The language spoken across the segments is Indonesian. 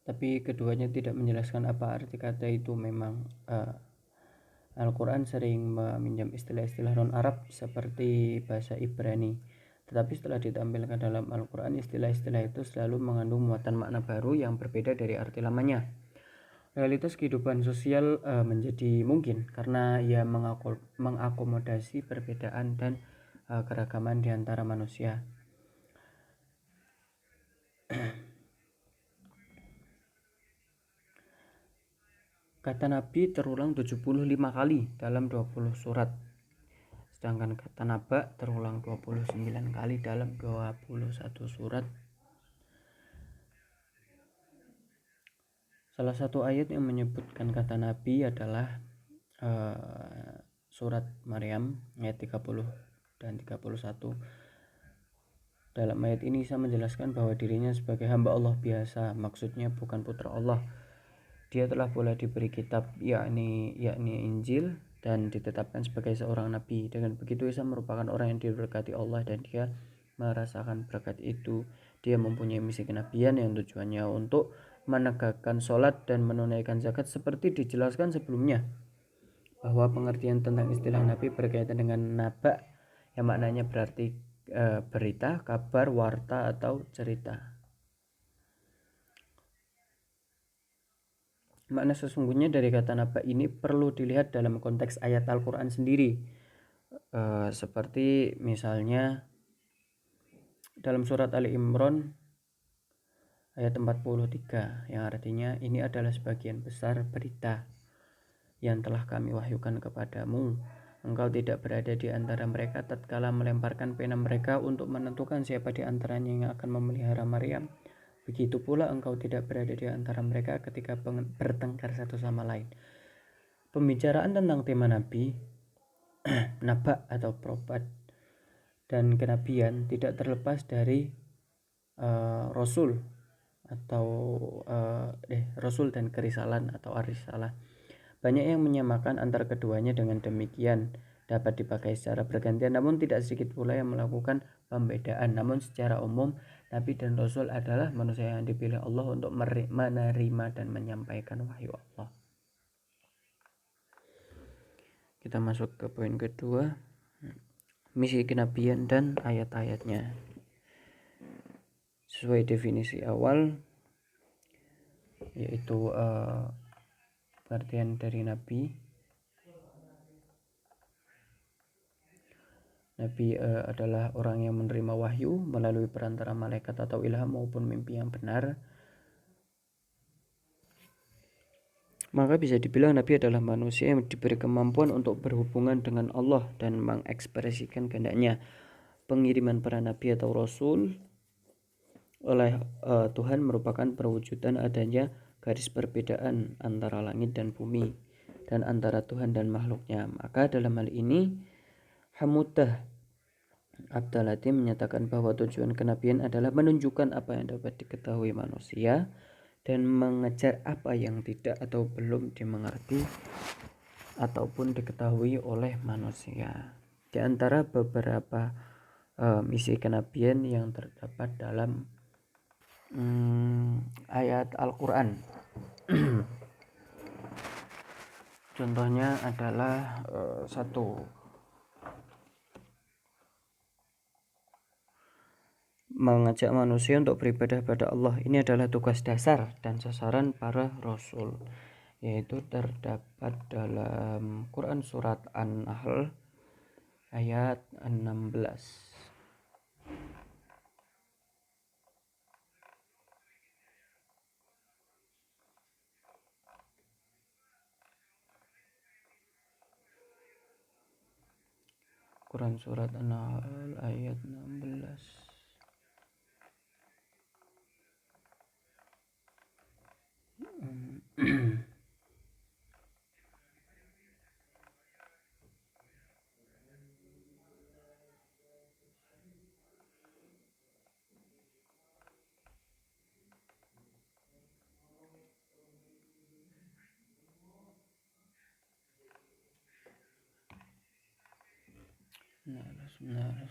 tapi keduanya tidak menjelaskan apa arti kata itu. Memang Al-Quran sering meminjam istilah-istilah non-Arab seperti bahasa Ibrani, tetapi setelah ditampilkan dalam Al-Quran, istilah-istilah itu selalu mengandung muatan makna baru yang berbeda dari arti lamanya. Realitas kehidupan sosial menjadi mungkin karena ia mengakomodasi perbedaan dan keragaman di antara manusia. Kata Nabi terulang 75 kali dalam 20 surat. Sedangkan kata naba terulang 29 kali dalam 21 surat. Salah satu ayat yang menyebutkan kata Nabi adalah surat Maryam ayat 30 dan 31. Dalam ayat ini Isa menjelaskan bahwa dirinya sebagai hamba Allah biasa, maksudnya bukan putra Allah. Dia telah pula diberi kitab yakni Injil dan ditetapkan sebagai seorang nabi. Dengan begitu Isa merupakan orang yang diberkati Allah dan dia merasakan berkat itu. Dia mempunyai misi kenabian yang tujuannya untuk menegakkan sholat dan menunaikan zakat seperti dijelaskan sebelumnya, bahwa pengertian tentang istilah nabi berkaitan dengan naba yang maknanya berarti berita, kabar, warta atau cerita. Makna sesungguhnya dari kata naba ini perlu dilihat dalam konteks ayat Al-Quran sendiri, seperti misalnya dalam surat Ali Imran ayat 43 yang artinya, ini adalah sebagian besar berita yang telah kami wahyukan kepadamu. Engkau tidak berada di antara mereka tatkala melemparkan pena mereka untuk menentukan siapa di antaranya yang akan memelihara Maryam. Begitu pula engkau tidak berada di antara mereka ketika bertengkar satu sama lain. Pembicaraan tentang tema Nabi, naba atau prophet dan kenabian tidak terlepas dari Rasul atau Rasul dan kerisalan atau arisalah. Banyak yang menyamakan antara keduanya, dengan demikian dapat dipakai secara bergantian, namun tidak sedikit pula yang melakukan pembedaan. Namun secara umum Nabi dan Rasul adalah manusia yang dipilih Allah untuk menerima dan menyampaikan wahyu Allah. Kita masuk ke poin kedua, misi kenabian dan ayat-ayatnya. Sesuai definisi awal, yaitu pengertian dari Nabi adalah orang yang menerima wahyu melalui perantara malaikat atau ilham maupun mimpi yang benar. Maka bisa dibilang Nabi adalah manusia yang diberi kemampuan untuk berhubungan dengan Allah dan mengekspresikan kehendaknya. Pengiriman para nabi atau rasul oleh Tuhan merupakan perwujudan adanya garis perbedaan antara langit dan bumi dan antara Tuhan dan makhluknya. Maka dalam hal ini Hamudah Abdalati menyatakan bahwa tujuan kenabian adalah menunjukkan apa yang dapat diketahui manusia dan mengejar apa yang tidak atau belum dimengerti ataupun diketahui oleh manusia. Di antara beberapa misi kenabian yang terdapat dalam ayat Al-Quran, contohnya adalah mengajak manusia untuk beribadah pada Allah. Ini adalah tugas dasar dan sasaran para rasul, yaitu terdapat dalam Quran surat An-Nahl ayat 16. Quran surat An-Nahl ayat 16.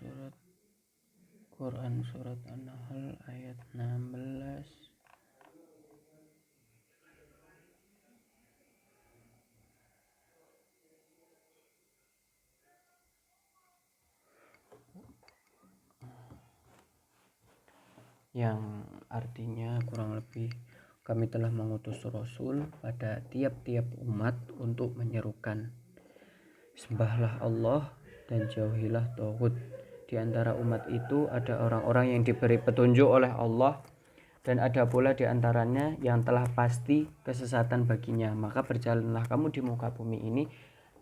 Surat Quran surat An-Nahl ayat 16. yang artinya kurang lebih kami telah mengutus Rasul pada tiap-tiap umat untuk menyerukan sembahlah Allah dan jauhilah tauhid. Di antara umat itu ada orang-orang yang diberi petunjuk oleh Allah dan ada pula di antaranya yang telah pasti kesesatan baginya. Maka berjalanlah kamu di muka bumi ini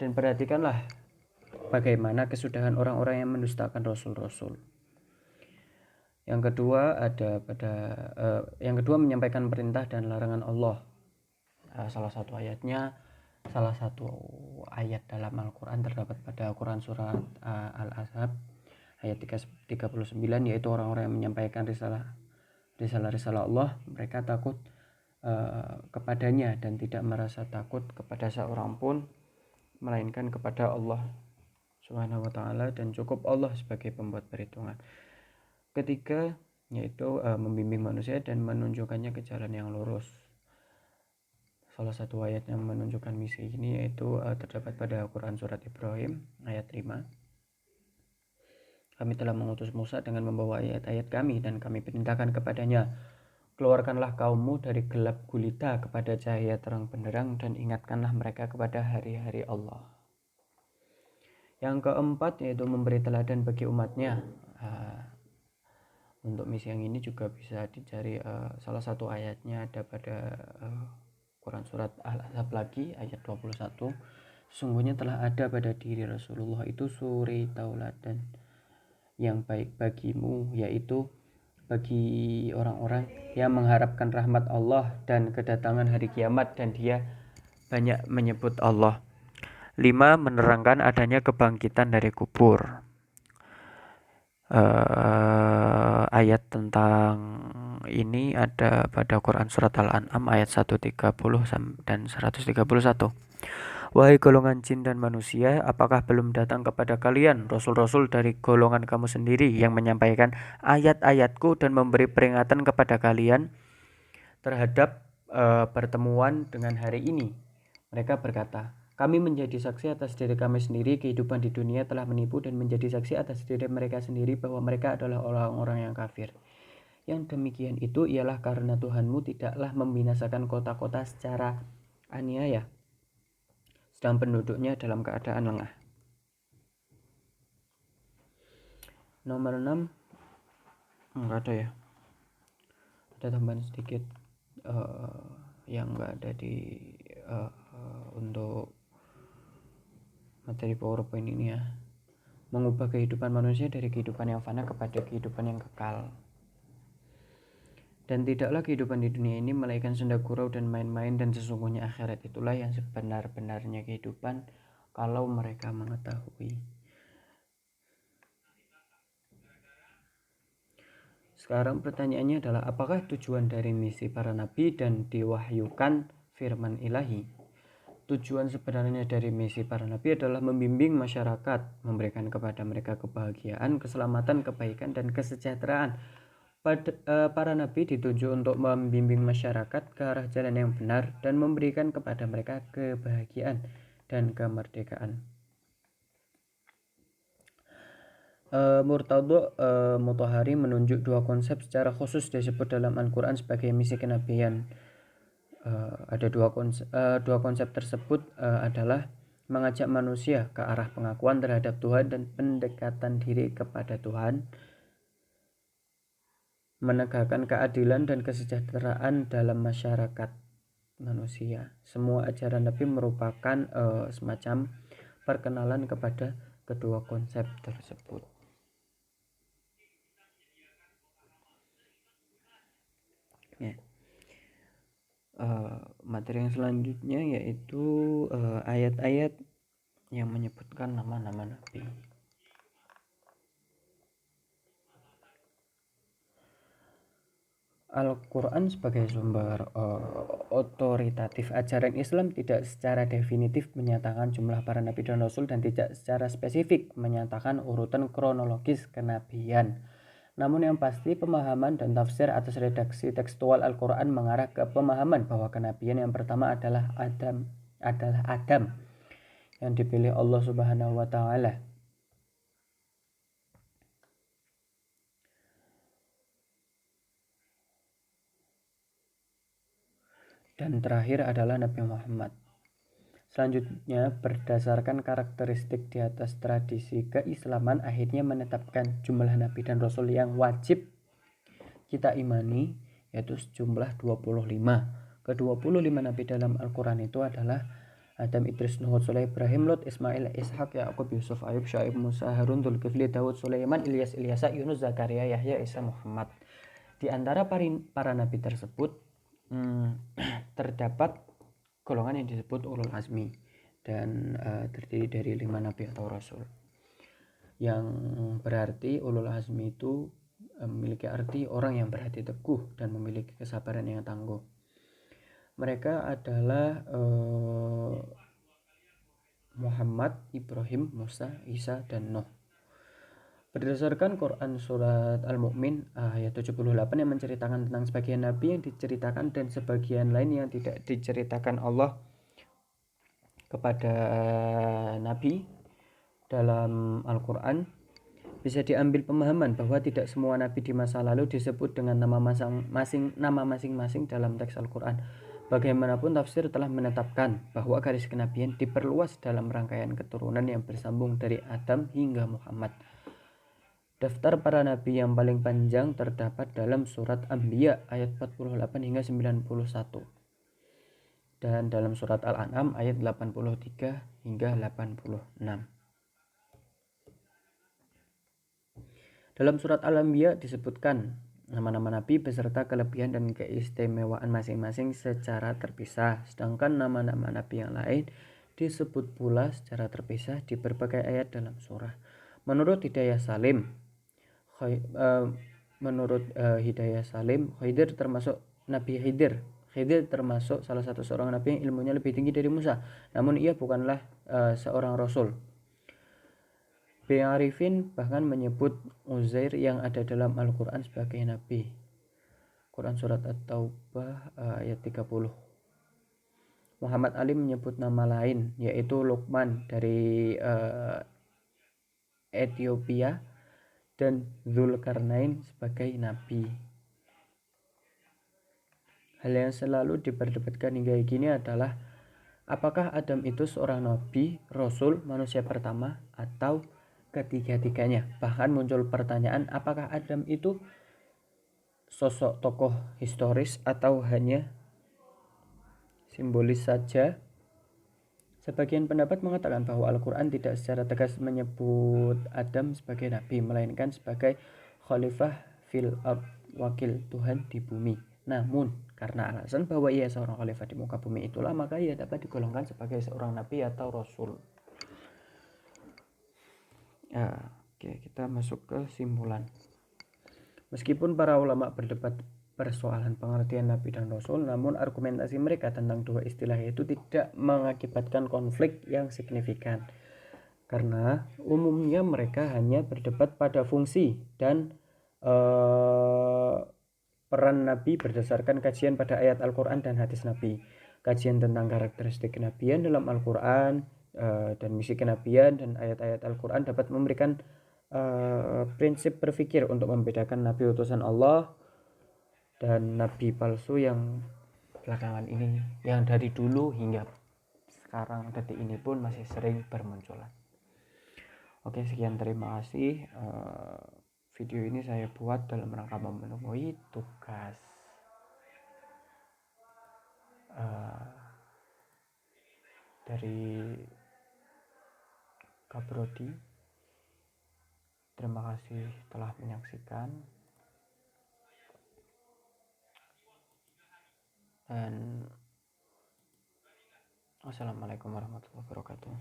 dan perhatikanlah bagaimana kesudahan orang-orang yang mendustakan rasul-rasul. Yang kedua menyampaikan perintah dan larangan Allah. Salah satu ayat dalam Al-Quran terdapat pada Quran surat Al-Ahzab ayat 39, yaitu orang-orang yang menyampaikan risalah Allah, mereka takut kepadanya dan tidak merasa takut kepada seorang pun melainkan kepada Allah Subhanahu wa ta'ala, dan cukup Allah sebagai pembuat perhitungan. Ketiga yaitu membimbing manusia dan menunjukkannya ke jalan yang lurus. Salah satu ayat yang menunjukkan misi ini yaitu terdapat pada Quran surat Ibrahim ayat 5. Kami telah mengutus Musa dengan membawa ayat-ayat kami dan kami perintahkan kepadanya, keluarkanlah kaummu dari gelap gulita kepada cahaya terang benderang dan ingatkanlah mereka kepada hari-hari Allah. Yang keempat yaitu memberi teladan bagi umatnya. Untuk misi yang ini juga bisa dicari salah satu ayatnya ada pada Quran surat Al-Ahzab lagi ayat 21. Sesungguhnya telah ada pada diri Rasulullah itu suri tauladan yang baik bagimu, yaitu bagi orang-orang yang mengharapkan rahmat Allah dan kedatangan hari kiamat dan dia banyak menyebut Allah. 5. Menerangkan adanya kebangkitan dari kubur. Ayat tentang ini ada pada Quran surat Al-An'am ayat 130 dan 131. Wahai golongan jin dan manusia, apakah belum datang kepada kalian rasul-rasul dari golongan kamu sendiri yang menyampaikan ayat-ayatku dan memberi peringatan kepada kalian terhadap pertemuan dengan hari ini? Mereka berkata, kami menjadi saksi atas diri kami sendiri, kehidupan di dunia telah menipu, dan menjadi saksi atas diri mereka sendiri bahwa mereka adalah orang-orang yang kafir. Yang demikian itu ialah karena Tuhanmu tidaklah membinasakan kota-kota secara aniaya, sedang penduduknya dalam keadaan lengah. Nomor 6, enggak ada ya, ada tambahan sedikit yang enggak ada di untuk materi PowerPoint ini ya. Mengubah kehidupan manusia dari kehidupan yang fana kepada kehidupan yang kekal. Dan tidaklah kehidupan di dunia ini melainkan senda gurau dan main-main, dan sesungguhnya akhirat itulah yang sebenar-benarnya kehidupan kalau mereka mengetahui. Sekarang pertanyaannya adalah, apakah tujuan dari misi para nabi dan diwahyukan firman ilahi? Tujuan sebenarnya dari misi para nabi adalah membimbing masyarakat, memberikan kepada mereka kebahagiaan, keselamatan, kebaikan, dan kesejahteraan. Para nabi ditunjuk untuk membimbing masyarakat ke arah jalan yang benar dan memberikan kepada mereka kebahagiaan dan kemerdekaan. Murtadho Mutahari menunjuk dua konsep secara khusus disebut dalam Al-Quran sebagai misi kenabian. Ada dua konsep tersebut adalah mengajak manusia ke arah pengakuan terhadap Tuhan dan pendekatan diri kepada Tuhan, menegakkan keadilan dan kesejahteraan dalam masyarakat manusia. Semua ajaran Nabi merupakan semacam perkenalan kepada kedua konsep tersebut. Ya. Materi yang selanjutnya yaitu ayat-ayat yang menyebutkan nama-nama Nabi. Al-Quran sebagai sumber otoritatif ajaran Islam tidak secara definitif menyatakan jumlah para nabi dan rasul dan tidak secara spesifik menyatakan urutan kronologis kenabian. Namun yang pasti pemahaman dan tafsir atas redaksi tekstual Al-Quran mengarah ke pemahaman bahwa kenabian yang pertama adalah Adam yang dipilih Allah Subhanahu wa ta'ala. dan terakhir adalah Nabi Muhammad. Selanjutnya, berdasarkan karakteristik di atas tradisi keislaman akhirnya menetapkan jumlah nabi dan rasul yang wajib kita imani, yaitu sejumlah 25. Ke-25 nabi dalam Al-Quran itu adalah Adam, Idris, Nuh, Soleh, Ibrahim, Lot, Ismail, Ishak, Yaqub, Yusuf, Ayub, Syaib, Musa, Harun, Dzulkifli, Daud, Sulaiman, Ilyas, Ilyasa, Yunus, Zakaria, Yahya, Isa, Muhammad. Di antara para nabi tersebut terdapat golongan yang disebut ulul azmi dan terdiri dari 5 nabi atau rasul, yang berarti ulul azmi itu memiliki arti orang yang berhati teguh dan memiliki kesabaran yang tangguh. Mereka adalah Muhammad, Ibrahim, Musa, Isa, dan Nuh. Berdasarkan Quran surat Al-Mu'min ayat 78 yang menceritakan tentang sebagian nabi yang diceritakan dan sebagian lain yang tidak diceritakan Allah kepada nabi dalam Al-Quran, bisa diambil pemahaman bahwa tidak semua nabi di masa lalu disebut dengan nama masing-masing dalam teks Al-Quran. Bagaimanapun tafsir telah menetapkan bahwa garis kenabian diperluas dalam rangkaian keturunan yang bersambung dari Adam hingga Muhammad. Daftar para nabi yang paling panjang terdapat dalam surat Anbiya ayat 48 hingga 91 dan dalam surat Al-An'am ayat 83 hingga 86. Dalam surat Al-Anbiya disebutkan nama-nama nabi beserta kelebihan dan keistimewaan masing-masing secara terpisah, sedangkan nama-nama nabi yang lain disebut pula secara terpisah di berbagai ayat dalam surah. Menurut Hidayah Salim, Khidir termasuk Nabi Khidir. Khidir termasuk salah satu seorang nabi yang ilmunya lebih tinggi dari Musa, namun ia bukanlah seorang rasul. B. Arifin bahkan menyebut Uzair yang ada dalam Al-Quran sebagai nabi. Quran surat At-Taubah ayat 30. Muhammad Ali menyebut nama lain yaitu Luqman dari Ethiopia dan Dzulkarnain sebagai nabi. Hal yang selalu diperdebatkan hingga kini adalah apakah Adam itu seorang nabi, rasul, manusia pertama, atau ketiga-tiganya. Bahkan muncul pertanyaan apakah Adam itu sosok tokoh historis atau hanya simbolis saja. Sebagian pendapat mengatakan bahwa Al-Quran tidak secara tegas menyebut Adam sebagai nabi, melainkan sebagai khalifah fil ard, wakil Tuhan di bumi. Namun karena alasan bahwa ia seorang khalifah di muka bumi itulah maka ia dapat digolongkan sebagai seorang nabi atau rasul. Oke, kita masuk ke simpulan. Meskipun para ulama berdebat persoalan pengertian nabi dan rasul, namun argumentasi mereka tentang dua istilah itu tidak mengakibatkan konflik yang signifikan, karena umumnya mereka hanya berdebat pada fungsi dan peran nabi berdasarkan kajian pada ayat Al-Quran dan hadis nabi. Kajian tentang karakteristik kenabian dalam Al-Quran dan misi kenabian dan ayat-ayat Al-Quran dapat memberikan prinsip berpikir untuk membedakan nabi utusan Allah dan nabi palsu yang belakangan ini, yang dari dulu hingga sekarang detik ini pun masih sering bermunculan. Oke, sekian, terima kasih. Video ini saya buat dalam rangka memenuhi tugas dari Kak Brodi. Terima kasih telah menyaksikan, dan wassalamualaikum warahmatullahi wabarakatuh.